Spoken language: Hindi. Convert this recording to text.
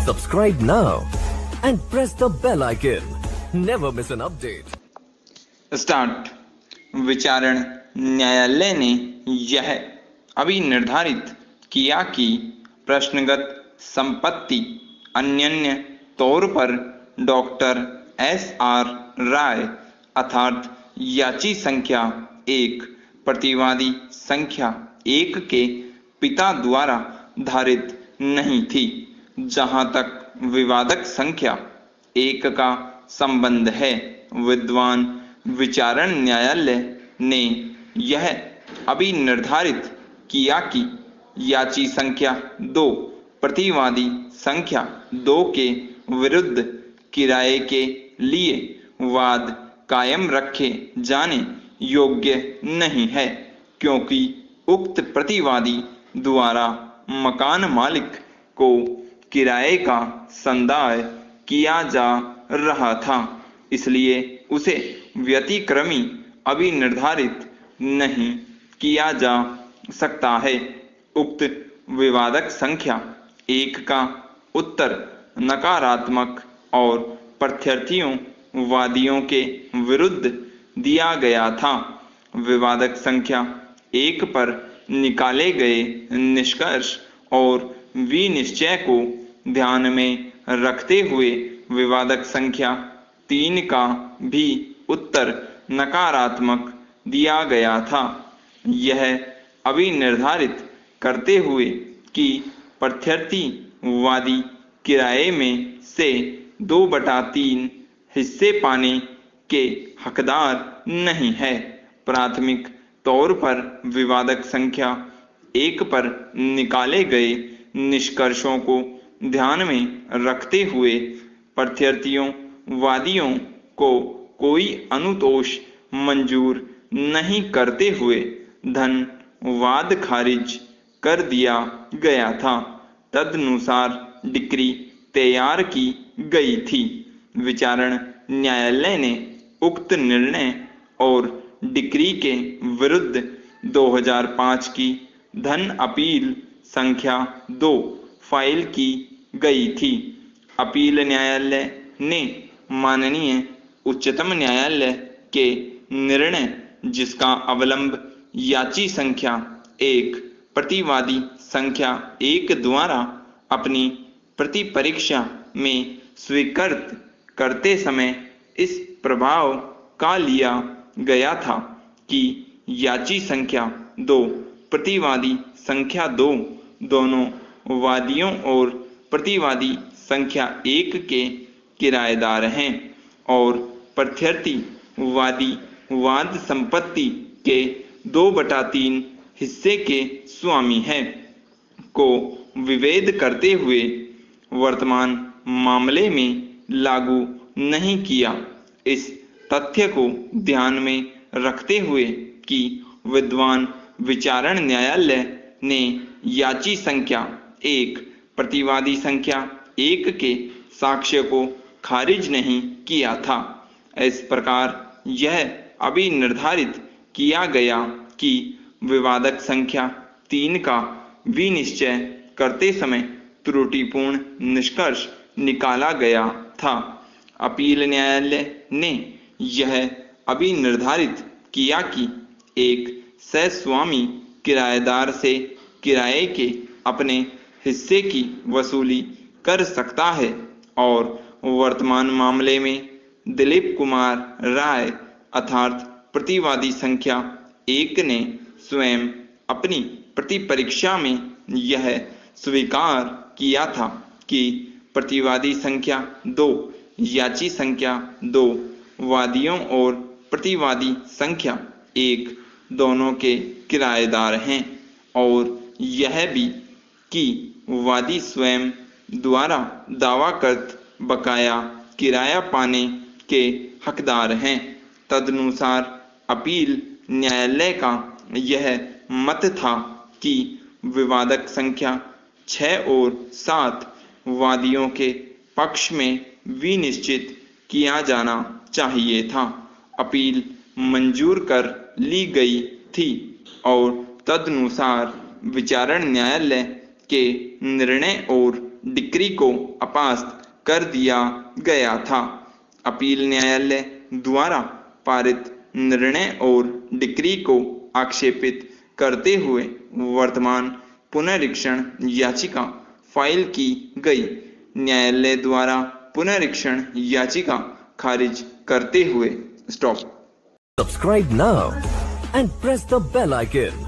Subscribe now and press the bell icon. Never miss an update. Start. विचारण न्यायालय ने यह अभी निर्धारित किया कि प्रश्नगत संपत्ति अन्य तौर पर डॉक्टर एस.आर. राय अर्थात याची संख्या 1 प्रतिवादी संख्या 1 के पिता द्वारा धारित नहीं थी। जहां तक विवादक संख्या 1 का संबंध है, विद्वान विचारण न्यायालय ने यह अभी निर्धारित किया कि याची संख्या 2 प्रतिवादी संख्या 2 के विरुद्ध किराए के लिए वाद कायम रखे जाने योग्य नहीं है, क्योंकि उक्त प्रतिवादी द्वारा मकान मालिक को किराए का संदाय किया जा रहा था, इसलिए उसे व्यतिक्रमी अभी निर्धारित नहीं किया जा सकता है। उक्त विवादक संख्या 1 का उत्तर नकारात्मक और प्रत्यर्थियों वादियों के विरुद्ध दिया गया था। विवादक संख्या 1 पर निकाले गए निष्कर्ष और विनिश्चय को ध्यान में रखते हुए विवादक संख्या 3 का भी उत्तर नकारात्मक दिया गया था। यह अभी निर्धारित करते हुए कि प्रत्यर्थी वादी किराए में से 2/3 हिस्से पाने के हकदार नहीं है। प्राथमिक तौर पर विवादक संख्या 1 पर निकाले गए निष्कर्षों को ध्यान में रखते हुए प्रत्यर्थियों वादियों को कोई अनुतोष मंजूर नहीं करते हुए धन वाद खारिज कर दिया गया था। तदनुसार डिक्री तैयार की गई थी। विचारण न्यायालय ने उक्त निर्णय और डिक्री के विरुद्ध 2005 की धन अपील संख्या 2 फाइल की गई थी। अपील न्यायालय ने माननीय उच्चतम न्यायालय के निर्णय, जिसका अवलंब याची संख्या 1 प्रतिवादी संख्या 1 द्वारा अपनी प्रतिपरीक्षा में स्वीकृत करते समय इस प्रभाव का लिया गया था कि याची संख्या 2 प्रतिवादी संख्या 2 दोनों वादियों और प्रतिवादी संख्या 1 के किराएदार हैं और प्रत्यर्थी वादी वाद संपत्ति के 2/3 हिस्से के स्वामी हैं को विभेद करते हुए वर्तमान मामले में लागू नहीं किया। इस तथ्य को ध्यान में रखते हुए कि विद्वान विचारण न्यायालय ने याची संख्या 1 प्रतिवादी संख्या 1 के साक्ष्य को खारिज नहीं किया था, इस प्रकार यह अभी निर्धारित किया गया कि विवादक संख्या 3 का विनिश्चय करते समय त्रुटिपूर्ण निष्कर्ष निकाला गया था। अपील न्यायालय ने यह अभी निर्धारित किया कि एक सहस्वामी किराएदार से किराए के अपने हिस्से की वसूली कर सकता है और वर्तमान मामले में दिलीप कुमार राय अर्थात प्रतिवादी संख्या 1 ने स्वयं अपनी प्रतिपरीक्षा में यह स्वीकार किया था कि प्रतिवादी संख्या 2 याची संख्या 2 वादियों और प्रतिवादी संख्या 1 दोनों के किराएदार हैं और यह भी कि वादी स्वयं द्वारा दावाकृत बकाया किराया पाने के हकदार हैं। तदनुसार अपील न्यायालय का यह मत था कि विवादक संख्या 6 और 7 वादियों के पक्ष में विनिश्चित किया जाना चाहिए था। अपील मंजूर कर ली गई थी और तदनुसार विचारण न्यायालय के निर्णय और डिक्री को अपास्त कर दिया गया था। अपील न्यायालय द्वारा पारित निर्णय और डिक्री को आक्षेपित करते हुए वर्तमान पुनरीक्षण याचिका फाइल की गई। न्यायालय द्वारा पुनरीक्षण याचिका खारिज करते हुए stop. Subscribe now and press the bell icon.